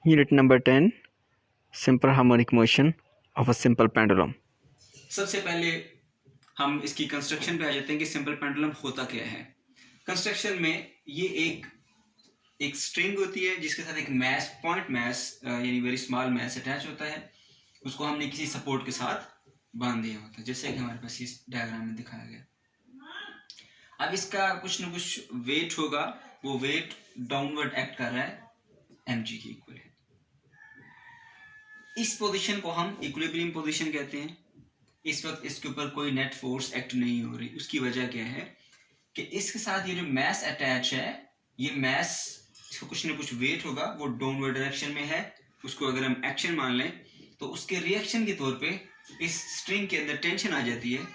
Unit number 10 Simple harmonic motion of a simple pendulum. सबसे पहले हम इसकी कंस्ट्रक्शन पे आ जाते हैं कि सिंपल पेंडुलम होता क्या है। कंस्ट्रक्शन में ये एक स्ट्रिंग होती है जिसके साथ एक मैस पॉइंट मैस यानी वेरी स्मॉल मैस अटैच होता है। उसको हमने किसी सपोर्ट के साथ बांध दिया होता है, जैसे कि हमारे पास इस डायग्राम में दिखाया गया। अब इसका कुछ न कुछ वेट होगा, वो वेट डाउनवर्ड एक्ट कर रहा है, mg के इक्वल है। इस पोजीशन को हम इक्विलिब्रियम पोजीशन कहते हैं। इस वक्त इसके ऊपर कोई नेट फोर्स एक्ट नहीं हो रही। उसकी वजह क्या है कि इसके साथ ये जो मैस अटैच है, ये मैस इसको कुछ ना कुछ वेट होगा, वो डाउनवर्ड डायरेक्शन में है। उसको अगर हम एक्शन मान लें तो उसके रिएक्शन के तौर पे इस स्ट्रिंग के अंदर टेंशन आ जाती है।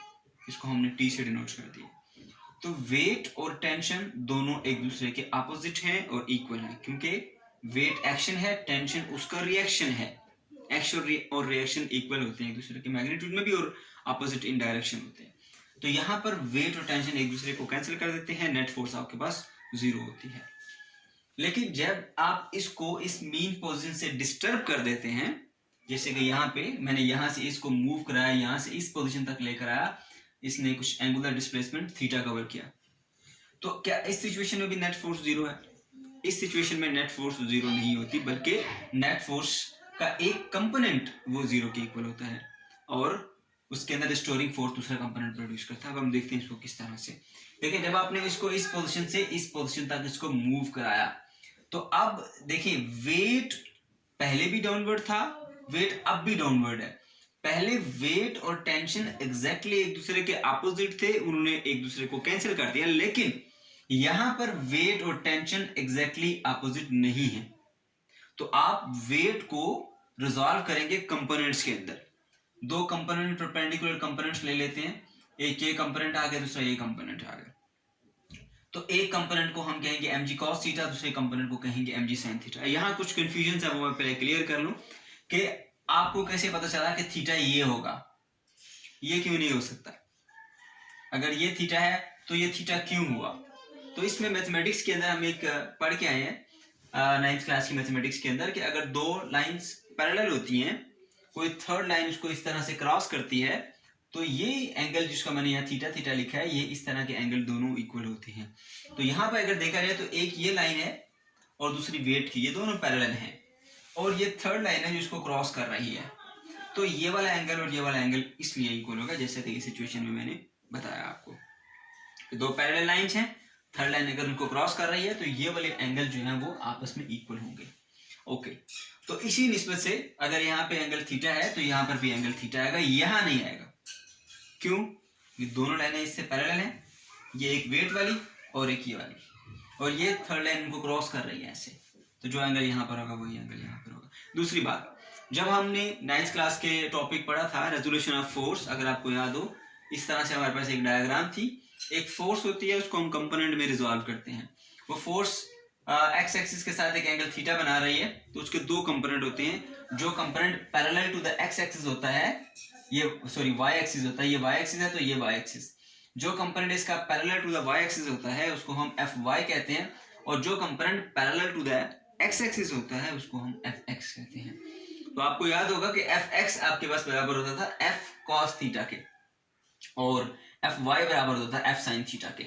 इसको हमने टी से डिनोट कर दिया। तो वेट और टेंशन दोनों एक दूसरे के अपोजिट हैं और इक्वल हैं, क्योंकि वेट एक्शन है, टेंशन उसका रिएक्शन है। एक्शन और रिएक्शन इक्वल होते हैं एक दूसरे के मैग्नीट्यूड में भी और अपोजिट इन डायरेक्शन होते हैं। तो यहाँ पर वेट और टेंशन एक दूसरे को कैंसिल कर देते हैं, नेट फोर्स आपके पास 0 होती है। लेकिन जब आप इसको इस मीन पोजीशन से डिस्टर्ब कर देते हैं, जैसे कि यहाँ पे मैंने यहाँ से इसको मूव कराया, यहाँ से इस पोजीशन तक लेकर आया, इसने कुछ एंगुलर डिस्प्लेसमेंट थीटा कवर किया, तो क्या इस सिचुएशन में भी नेट फोर्स 0 है? इस सिचुएशन में नेट फोर्स 0 नहीं होती, बल्कि नेट फोर्स का एक कंपोनेंट वो 0 के इक्वल होता है और उसके अंदर स्टोरिंग फोर्स दूसरा कंपोनेंट प्रोड्यूस करता है। अब हम देखते हैं इसको किस तरह से। देखिए, जब आपने इसको इस पोजीशन से इस पोजीशन तक इसको मूव कराया, तो अब देखिए वेट पहले भी डाउनवर्ड था, वेट अब भी डाउनवर्ड है। पहले वेट और टेंशन एग्जैक्टली एक दूसरे के अपोजिट थे, उन्होंने एक दूसरे को कैंसिल कर दिया। लेकिन यहां पर वेट और टेंशन एग्जैक्टली अपोजिट नहीं है, तो आप वेट को रिजॉल्व करेंगे कंपोनेंट्स के अंदर। दो कंपोनेंट परपेंडिकुलर कंपोनेंट्स ले लेते हैं, एक ये कंपोनेंट आ गया, दूसरा ये कंपोनेंट आ गया। तो एक कंपोनेंट को हम कहेंगे mg cos थीटा, दूसरे कंपोनेंट को कहेंगे mg sin थीटा। यहाँ कुछ कंफ्यूजन है, वो मैं पहले क्लियर कर लूं कि आपको कैसे पता चला कि थीटा ये होगा, ये क्यों नहीं हो सकता। अगर ये थीटा है तो ये थीटा क्यों हुआ? तो इसमें मैथमेटिक्स के अंदर हम एक पढ़ के आए हैं 9th क्लास की मैथमेटिक्स के अंदर, कि अगर दो लाइंस पैरेलल होती हैं, कोई थर्ड लाइन उसको इस तरह से क्रॉस करती है, तो ये एंगल जिसका मैंने यहाँ थीटा थीटा लिखा है, ये इस तरह के एंगल दोनों इक्वल होते हैं। तो यहाँ पर अगर देखा जाए तो एक ये लाइन है और दूसरी वेट की, ये दोनों पैरेलल हैं, और ये थर्ड लाइन है जो इसको क्रॉस कर रही है। तो ये वाला एंगल और ये वाला एंगल इसलिए इक्वल होगा, जैसे कि इस सिचुएशन में मैंने बताया आपको। दो पैरेलल लाइन्स हैं, थर्ड लाइन अगर उनको क्रॉस कर रही है तो ये वाले एंगल जो है वो आपस में इक्वल होंगे। ओके, तो इसी निस्बत से अगर यहाँ पे एंगल थीटा है तो यहाँ पर भी एंगल थीटा आएगा, यहाँ नहीं आएगा। क्यों? ये दोनों लाइनें इससे पैरेलल हैं, ये एक वेट वाली और एक ये वाली, और ये थर्ड लाइन इनको क्रॉस कर रही है ऐसे, तो जो एंगल यहाँ पर होगा वही एंगल यहाँ पर होगा। दूसरी बात, जब हमने 9th क्लास के टॉपिक पढ़ा था रेजोल्यूशन ऑफ फोर्स, अगर आपको याद हो, इस तरह से हमारे पास एक डायग्राम थी, एक फोर्स होती है, उसको हम कंपोनेंट में रिजॉल्व करते हैं। वो फोर्स एक्स एक्सिस के साथ एक एंगल थीटा बना रही है, तो उसके दो कंपोनेंट होते हैं। जो component parallel to the X axis होता है, ये सॉरी वाई एक्सिस होता है, ये वाई एक्सिस है तो ये वाई एक्सिस। जो कंपोनेंट इसका parallel to the Y axis होता है उसको हम एफ वाई कहते हैं, और जो component parallel to the X axis होता है उसको हम एफ एक्स कहते हैं। तो आपको याद होगा कि एफ एक्स आपके पास बराबर होता था एफ कॉस थीटा के, और एफ वाई बराबर होता था एफ साइन थीटा के।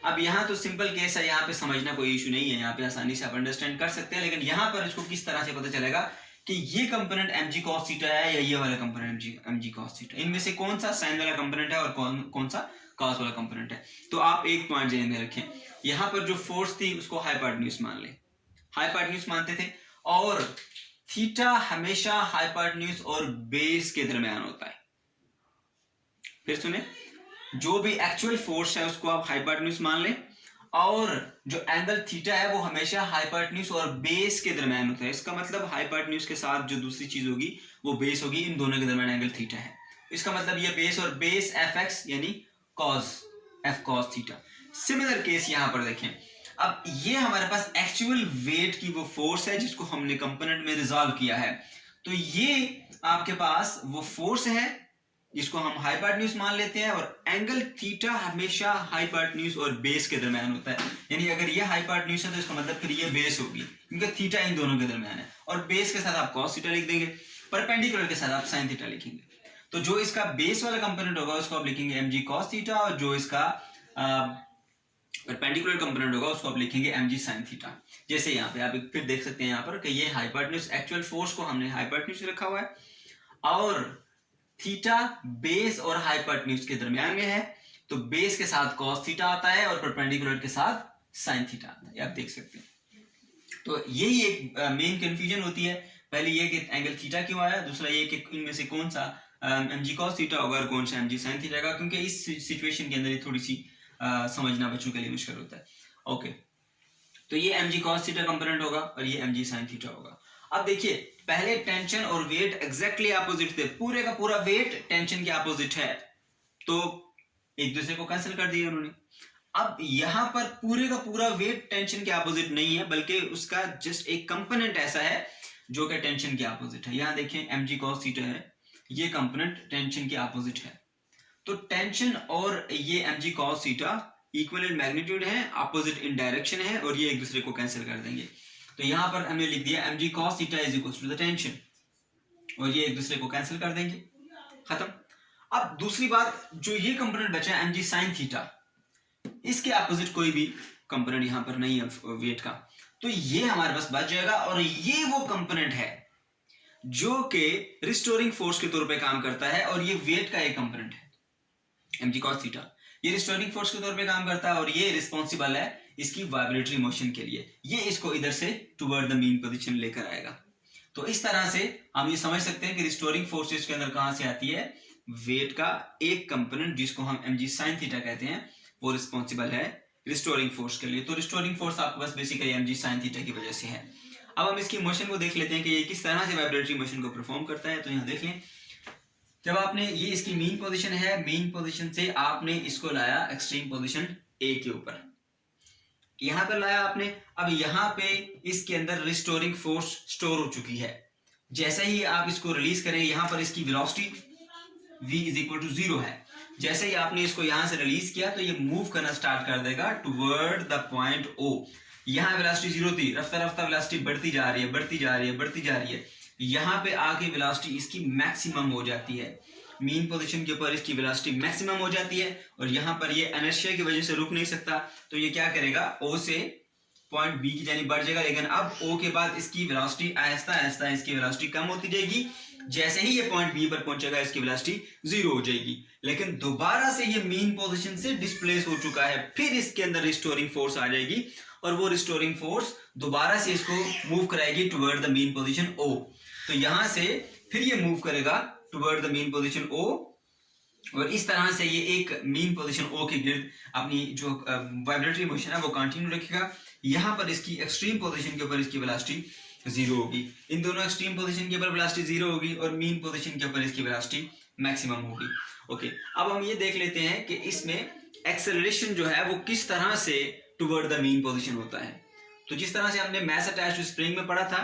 अब यहाँ तो सिंपल केस है, यहाँ पे समझना कोई इशू नहीं है, यहाँ पे आसानी से आप अंडरस्टैंड कर सकते हैं। लेकिन यहाँ पर इसको किस तरह से पता चलेगा कि ये कंपोनेंट mg cos थीटा है या ये वाला कंपोनेंट mg cos थीटा, इनमें से कौन सा साइन वाला कंपोनेंट है और कौन सा cos वाला कंपोनेंट है। तो आप एक पॉइंट ध्यान में रखें, यहाँ पर जो फोर्स थी उसको हाइपोटेन्यूज मान ले, हाइपोटेन्यूज मानते थे, और थीटा हमेशा हाइपोटेन्यूज और बेस के दरमियान होता है। फिर सुने, जो भी एक्चुअल फोर्स है उसको आप हाइपोटेन्यूज मान लें, और जो एंगल थीटा है वो हमेशा हाइपोटेन्यूज और बेस के दरमियान होता है। इसका मतलब हाइपोटेन्यूज के साथ जो दूसरी चीज होगी वो बेस होगी, इन दोनों के दरमियान एंगल थीटा है। इसका मतलब ये बेस और बेस एफ एक्स यानी cos F cos theta. Similar case यहाँ पर देखें, अब ये हमारे पास एक्चुअल वेट की वो फोर्स है जिसको हमने कंपोनेंट में रिजॉल्व किया है। तो ये आपके पास वो फोर्स है इसको हम हाइपोटेन्यूज मान लेते हैं, और एंगल थीटा हमेशा हाइपोटेन्यूज और बेस के दरमियान होता है। यानी अगर ये हाइपोटेन्यूज है तो इसका मतलब फिर ये बेस होगी, क्योंकि थीटा इन दोनों के दरमियान है, और बेस के साथ आप cos थीटा लिख देंगे, परपेंडिकुलर के साथ आप sin थीटा लिखेंगे। तो जो इसका बेस वाला कंपोनेंट होगा उसको आप लिखेंगे mg cos थीटा, और जो इसका परपेंडिकुलर कंपोनेंट होगा उसको आप लिखेंगे mg sin थीटा। जैसे यहाँ पे आप फिर देख सकते हैं यहाँ पर कि ये हाइपोटेन्यूज, एक्चुअल फोर्स को हमने हाइपोटेन्यूज रखा हुआ है, और थीटा बेस और हाइपोटेन्यूज के दरमियान में है, तो बेस के साथ cos थीटा आता है और परपेंडिकुलर के साथ sin थीटा आता है, आप देख सकते हैं। तो यही एक मेन कंफ्यूजन होती है, पहले ये कि एंगल थीटा क्यों आया, दूसरा ये कि इनमें से कौन सा mg cos थीटा होगा और कौन सा mg sin थीटा का, क्योंकि इस सिचुएशन के अंदर ये थोड़ी सी समझना बच्चों के लिए मुश्किल होता है। ओके, तो ये mg cos थीटा कंपोनेंट होगा और ये mg sin थीटा होगा। अब देखिए, पहले टेंशन और वेट एग्जैक्टली ऑपोजिट थे, पूरे का पूरा वेट टेंशन के ऑपोजिट है, तो एक दूसरे को कैंसिल कर दिया उन्होंने। अब यहां पर पूरे का पूरा वेट टेंशन के ऑपोजिट नहीं है, बल्कि उसका जस्ट एक कंपोनेंट ऐसा है जो कि टेंशन के ऑपोजिट है। यहां देखें mg cos थीटा है, ये कंपोनेंट टेंशन के ऑपोजिट है, तो टेंशन और ये mg cos theta equal in magnitude है, ऑपोजिट इन डायरेक्शन है, और ये एक दूसरे को कैंसिल कर देंगे। तो यहां पर हमने लिख दिया mg cos theta is equal to the tension, और ये एक दूसरे को कैंसिल कर देंगे, खत्म। अब दूसरी बात, जो ये कंपोनेंट बचा है mg sin थीटा, इसके ऑपोजिट कोई भी कंपोनेंट यहां पर नहीं है वेट का, तो ये हमारे पास बच जाएगा, और ये वो कंपोनेंट है जो कि रिस्टोरिंग फोर्स के तौर पे काम करता है, और ये वेट का एक कंपोनेंट है mg cos थीटा, ये रिस्टोरिंग फोर्स के तौर पे काम करता है, और ये रिस्पॉन्सिबल है इसकी वाइब्रेटरी मोशन के लिए, ये इसको इधर से टुवर्ड द मीन पोजीशन लेकर आएगा। तो इस तरह से हम ये समझ सकते हैं कि रिस्टोरिंग फोर्स इसके अंदर कहां से आती है, वेट का एक कंपोनेंट जिसको हम mg sin थीटा कहते हैं, वो रिस्पॉन्सिबल है रिस्टोरिंग फोर्स के लिए। तो रिस्टोरिंग फोर्स आपके पास बेसिकली mg sin थीटा की वजह से है। अब हम इसकी मोशन को देख लेते हैं कि ये किस तरह से वाइब्रेटरी मोशन को परफॉर्म करता है। तो यहाँ देख लें, जब आपने ये इसकी मीन पोजीशन है, मीन पोजीशन से आपने इसको लाया एक्सट्रीम पोजीशन ए के ऊपर, यहां पर लाया आपने। अब यहां पे इसके अंदर रिस्टोरिंग फोर्स स्टोर हो चुकी है, जैसे ही आप इसको रिलीज करें, यहां पर इसकी velocity v is equal to 0 है, जैसे ही आपने इसको यहां से रिलीज किया तो ये मूव करना स्टार्ट कर देगा टुवर्ड द पॉइंट O। यहां वेलोसिटी 0 थी, रफ्ता रफ्ता वेलोसिटी बढ़ती जा रही है, बढ़ती जा रही है, बढ़ती जा रही है, यहां पे आके वेलोसिटी इसकी मैक्सिमम हो जाती है, मीन पोजीशन के ऊपर इसकी वेलोसिटी मैक्सिमम हो जाती है, और यहां पर ये इनर्शिया की वजह से रुक नहीं सकता, तो ये क्या करेगा, O से पॉइंट B की जानी बढ़ जाएगा। लेकिन अब O के बाद इसकी वेलोसिटी आहिस्ता आहिस्ता इसकी वेलोसिटी कम होती जाएगी, जैसे ही ये पॉइंट B पर पहुंचेगा इसकी वेलोसिटी 0 हो जाएगी। लेकिन दोबारा से ये मीन पोजीशन से डिस्प्लेस हो चुका है, फिर इसके अंदर रिस्टोरिंग फोर्स आ जाएगी, और वो रिस्टोरिंग फोर्स दोबारा से इसको मूव कराएगी toward the mean position O। तो यहां से फिर ये मूव करेगा toward the mean position O, और इस तरह से ये एक मीन पोजीशन O के गिर्द अपनी जो वाइब्रेटरी मोशन है वो कंटिन्यू रखेगा। यहाँ पर इसकी एक्सट्रीम पोजीशन के ऊपर इसकी वेलोसिटी 0 होगी, इन दोनों एक्सट्रीम पोजीशन के ऊपर वेलोसिटी 0 होगी, और मीन पोजीशन के ऊपर इसकी वेलोसिटी मैक्सिमम होगी। ओके, अब हम ये देख लेते हैं कि इसमें एक्सेलरेशन जो है वो किस तरह से टुवर्ड द मीन पोजीशन होता है। तो जिस तरह से हमने मास अटैच्ड टू स्प्रिंग में पढ़ा था,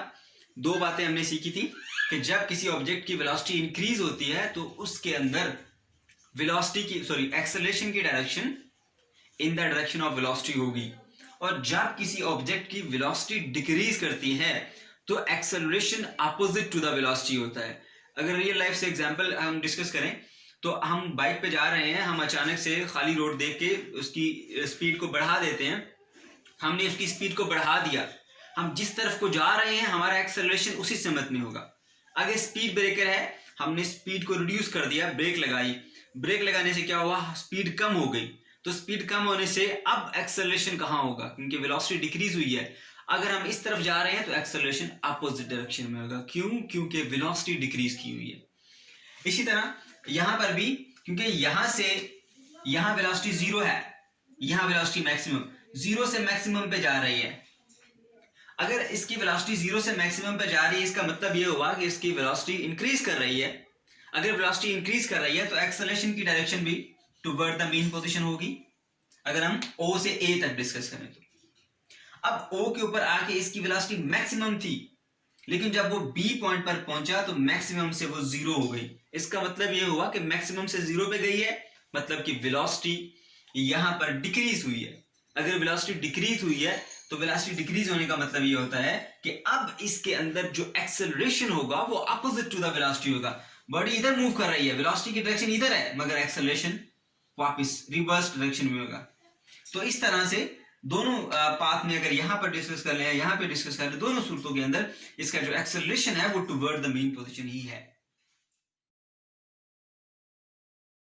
दो बातें हमने सीखी थी कि जब किसी ऑब्जेक्ट की वेलोसिटी इंक्रीज होती है तो उसके अंदर एक्सेलरेशन की direction in the direction of velocity होगी, और जब किसी ऑब्जेक्ट की वेलोसिटी डिक्रीज करती है तो acceleration opposite to the velocity होता है। अगर रियल लाइफ से एग्जांपल हम डिस्कस करें, तो हम बाइक पे जा रहे हैं, हम अचानक से खाली रोड देख के उसकी स्पीड को बढ़ा देते हैं, हमने उसकी स्पीड को बढ़ा दिया, हम जिस तरफ को जा रहे हैं हमारा एक्सेलरेशन उसी समत में होगा। अगर स्पीड ब्रेकर है, हमने स्पीड को रिड्यूस कर दिया, ब्रेक लगाई, ब्रेक लगाने से क्या हुआ, स्पीड कम हो गई, तो स्पीड कम होने से अब एक्सेलरेशन कहाँ होगा, क्योंकि वेलोसिटी डिक्रीज हुई है। अगर हम इस तरफ जा रहे हैं तो एक्सेलरेशन अपोजिट डायरेक्शन में होगा, क्यों, क्योंकि वेलोसिटी डिक्रीज की हुई है। इसी तरह यहां पर भी, क्योंकि यहां से यहां वेलोसिटी 0 है, यहां वेलोसिटी मैक्सिमम 0 से मैक्सिमम पे जा रही है। अगर इसकी वेलोसिटी 0 से मैक्सिमम पे जा रही है, इसका मतलब यह हुआ कि इसकी वेलोसिटी इंक्रीज कर रही है। अगर वेलोसिटी इंक्रीज कर रही है तो एक्सेलरेशन की डायरेक्शन भी टुवर्ड द मीन पोजीशन होगी, अगर हम O से A तक डिस्कस करें तो। अब O के ऊपर आके इसकी वेलोसिटी मैक्सिमम थी, लेकिन जब वो बी पॉइंट पर पहुंचा तो मैक्सिमम से वो जीरो हो गई। इसका मतलब ये हुआ कि मैक्सिमम से जीरो पे गई है, मतलब कि वेलोसिटी यहां पर डिक्रीज हुई है। अगर वेलोसिटी डिक्रीज हुई है तो वेलोसिटी डिक्रीज होने का मतलब ये होता है कि अब इसके अंदर जो एक्सेलरेशन होगा वो अपोजिट टू द वेलोसिटी होगा। बॉडी इधर मूव कर रही है, वेलोसिटी की डायरेक्शन इधर है, मगर एक्सेलरेशन वापस रिवर्स डायरेक्शन में होगा। तो इस तरह से दोनों पाथ में अगर यहां पर डिस्कस कर ले, यहां पे डिस्कस कर ले, दोनों सूरतों के अंदर इसका जो एक्सेलरेशन है वो टुवर्ड द मीन पोजीशन ही है।